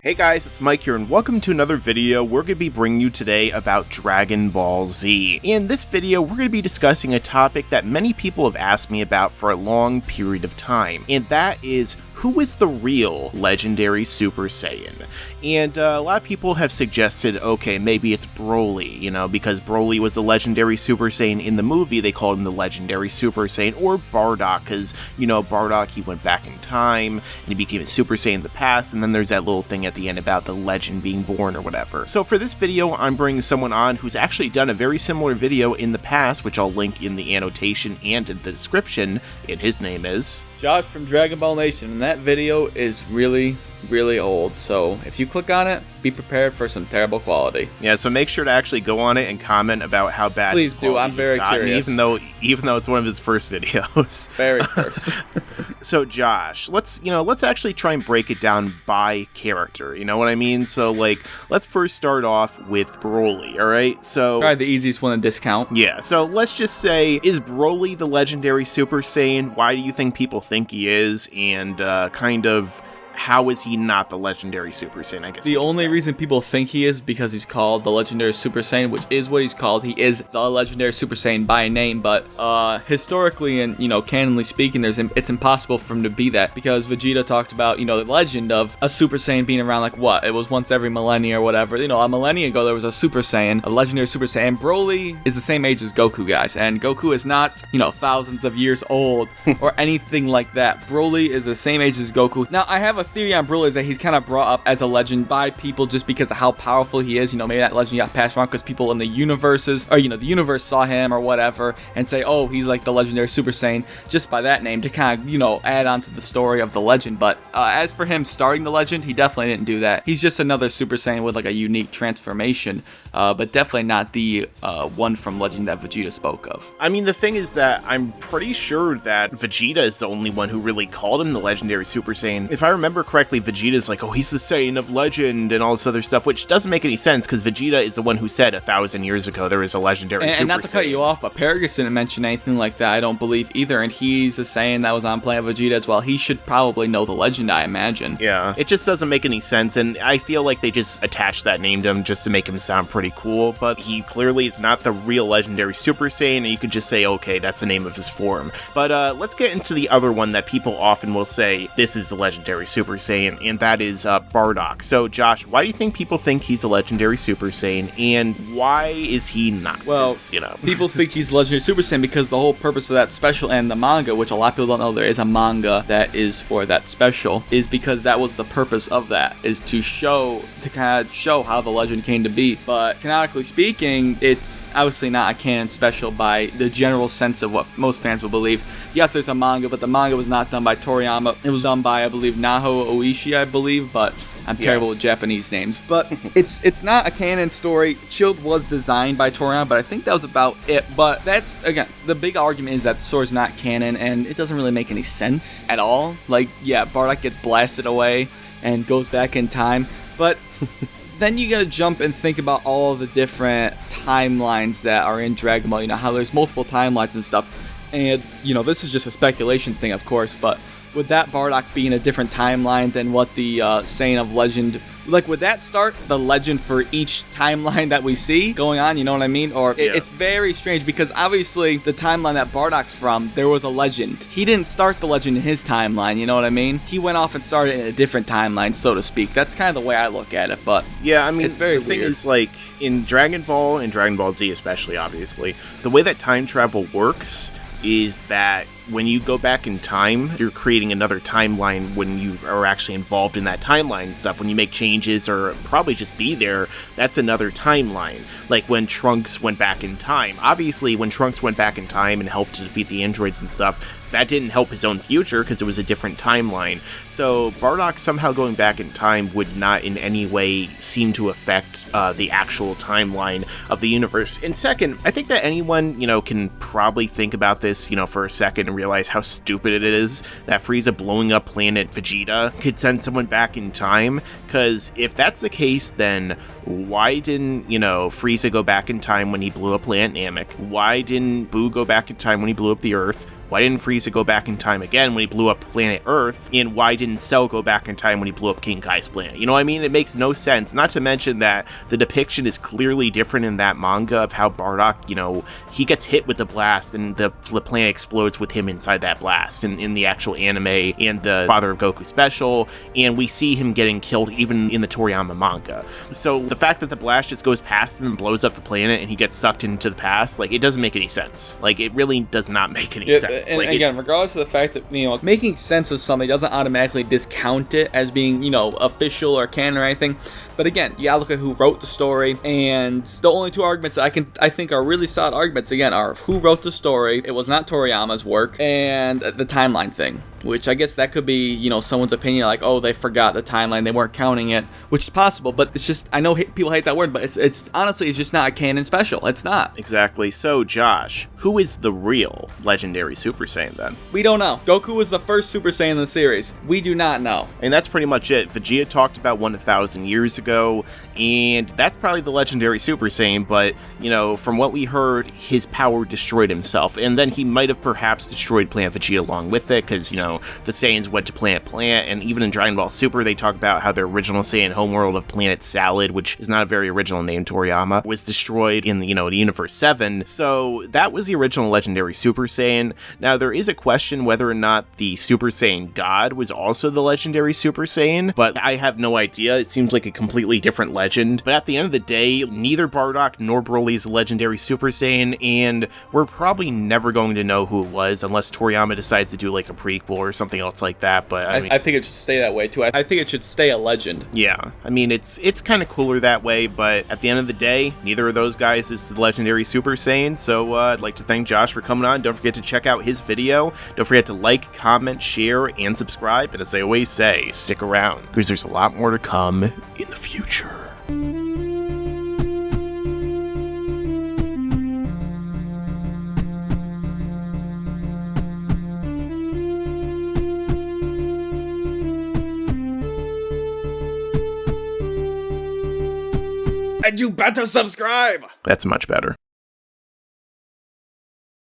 Hey guys, it's Mike here, and welcome to another video we're going to be bringing you today about Dragon Ball Z. In this video, we're going to be discussing a topic that many people have asked me about for a long period of time, and that is, who is the real Legendary Super Saiyan? And a lot of people have suggested, okay, maybe it's Broly, because Broly was the Legendary Super Saiyan in the movie, they called him the Legendary Super Saiyan, or Bardock, because, Bardock, he went back in time, and he became a Super Saiyan in the past, and then there's that little thing at the end about the legend being born or whatever. So for this video, I'm bringing someone on who's actually done a very similar video in the past, which I'll link in the annotation and in the description, and his name is Josh from Dragon Ball Nation, and that video is really old, so if you click on it, be prepared for some terrible quality. Yeah, so make sure to actually go on it and comment about how bad Please do, I'm very curious. Even though it's one of his first videos. Very first. So Josh, let's actually try and break it down by character, you know what I mean? So let's first start off with Broly, alright? So probably the easiest one to discount. Yeah, so let's just say, is Broly the Legendary Super Saiyan? Why do you think people think he is? And how is he not the Legendary Super Saiyan, I guess? The only reason people think he is because he's called the Legendary Super Saiyan, which is what he's called. He is the Legendary Super Saiyan by name, but historically and, canonly speaking, it's impossible for him to be that, because Vegeta talked about, the legend of a Super Saiyan being around, it was once every millennia or whatever. A millennia ago, there was a Super Saiyan, a Legendary Super Saiyan. Broly is the same age as Goku, guys, and Goku is not, thousands of years old or anything like that. Broly is the same age as Goku. Now, I have a theory on Broly is that he's kind of brought up as a legend by people just because of how powerful he is. Maybe that legend got passed around because people in the universes, or the universe saw him or whatever and say, oh, he's like the Legendary Super Saiyan just by that name to kind of, add on to the story of the legend. But as for him starting the legend, he definitely didn't do that. He's just another Super Saiyan with a unique transformation, but definitely not the one from Legend that Vegeta spoke of. I mean, the thing is that I'm pretty sure that Vegeta is the only one who really called him the Legendary Super Saiyan. If I remember correctly, Vegeta's like, oh, he's the Saiyan of legend and all this other stuff, which doesn't make any sense because Vegeta is the one who said 1,000 years ago there is a Legendary Super Saiyan. And not to cut you off, but Paragus didn't mention anything like that, I don't believe either, and he's a Saiyan that was on Planet Vegeta as well. He should probably know the legend, I imagine. Yeah, it just doesn't make any sense, and I feel like they just attached that name to him just to make him sound pretty cool, but he clearly is not the real Legendary Super Saiyan, and you could just say, okay, that's the name of his form. But let's get into the other one that people often will say, this is the Legendary Super Saiyan, and that is Bardock. So, Josh, why do you think people think he's a Legendary Super Saiyan, and why is he not? Well, people think he's Legendary Super Saiyan because the whole purpose of that special and the manga, which a lot of people don't know there is a manga that is for that special, is because that was the purpose of that, is to kind of show how the legend came to be. But canonically speaking, it's obviously not a canon special by the general sense of what most fans will believe. Yes, there's a manga, but the manga was not done by Toriyama. It was done by, I believe, Naho Oishi, I believe, but I'm terrible with Japanese names. But it's not a canon story. Shield was designed by Toriyama, but I think that was about it. But that's, again, the big argument is that the story's not canon, and it doesn't really make any sense at all. Bardock gets blasted away and goes back in time, but then you gotta jump and think about all of the different timelines that are in Dragon Ball, how there's multiple timelines and stuff. And, this is just a speculation thing, of course, but would that Bardock be in a different timeline than what the Saiyan of Legend... would that start the legend for each timeline that we see going on, you know what I mean? Or it's very strange because obviously the timeline that Bardock's from, there was a legend. He didn't start the legend in his timeline, you know what I mean? He went off and started in a different timeline, so to speak. That's kind of the way I look at it, but yeah, I mean, it's very the thing weird. Is, in Dragon Ball and Dragon Ball Z especially, obviously, the way that time travel works is that when you go back in time, you're creating another timeline when you are actually involved in that timeline and stuff. When you make changes or probably just be there, that's another timeline. Like when Trunks went back in time. Obviously, when Trunks went back in time and helped to defeat the androids and stuff, that didn't help his own future because it was a different timeline. So Bardock somehow going back in time would not in any way seem to affect the actual timeline of the universe. And second, I think that anyone, can probably think about this this, for a second and realize how stupid it is that Frieza blowing up Planet Vegeta could send someone back in time. Because if that's the case, then why didn't, Frieza go back in time when he blew up Planet Namek? Why didn't Boo go back in time when he blew up the Earth? Why didn't Frieza go back in time again when he blew up planet Earth? And why didn't Cell go back in time when he blew up King Kai's planet? You know what I mean? It makes no sense. Not to mention that the depiction is clearly different in that manga of how Bardock, he gets hit with the blast and the planet explodes with him inside that blast in the actual anime and the Father of Goku special. And we see him getting killed even in the Toriyama manga. So the fact that the blast just goes past him and blows up the planet and he gets sucked into the past, it doesn't make any sense. It really does not make any sense. And again, regardless of the fact that, making sense of something doesn't automatically discount it as being, official or canon or anything. But again, you gotta look at who wrote the story, and the only two arguments that I think are really solid arguments, again, are who wrote the story, it was not Toriyama's work, and the timeline thing. Which I guess that could be, someone's opinion, like, oh, they forgot the timeline, they weren't counting it, which is possible, but it's just, I know people hate that word, but it's honestly, it's just not a canon special. It's not. Exactly. So, Josh, who is the real Legendary Super Saiyan then? We don't know. Goku was the first Super Saiyan in the series. We do not know. And that's pretty much it. Vegeta talked about 1,000 years ago, and that's probably the Legendary Super Saiyan, but, from what we heard, his power destroyed himself, and then he might have perhaps destroyed Planet Vegeta along with it, because, the Saiyans went to Planet Plant, and even in Dragon Ball Super, they talk about how their original Saiyan homeworld of Planet Salad, which is not a very original name, Toriyama, was destroyed in the, the Universe 7. So that was the original Legendary Super Saiyan. Now, there is a question whether or not the Super Saiyan God was also the Legendary Super Saiyan, but I have no idea. It seems like a completely different legend. But at the end of the day, neither Bardock nor Broly is a Legendary Super Saiyan, and we're probably never going to know who it was unless Toriyama decides to do a prequel or something else like that. But I think it should stay that way too. I think it should stay a legend. Yeah, it's kind of cooler that way, but at the end of the day, neither of those guys is the Legendary Super Saiyan. So I'd like to thank Josh for coming on. Don't forget to check out his video. Don't forget to like, comment, share, and subscribe. And as I always say, stick around, because there's a lot more to come in the future. And you better subscribe! That's much better.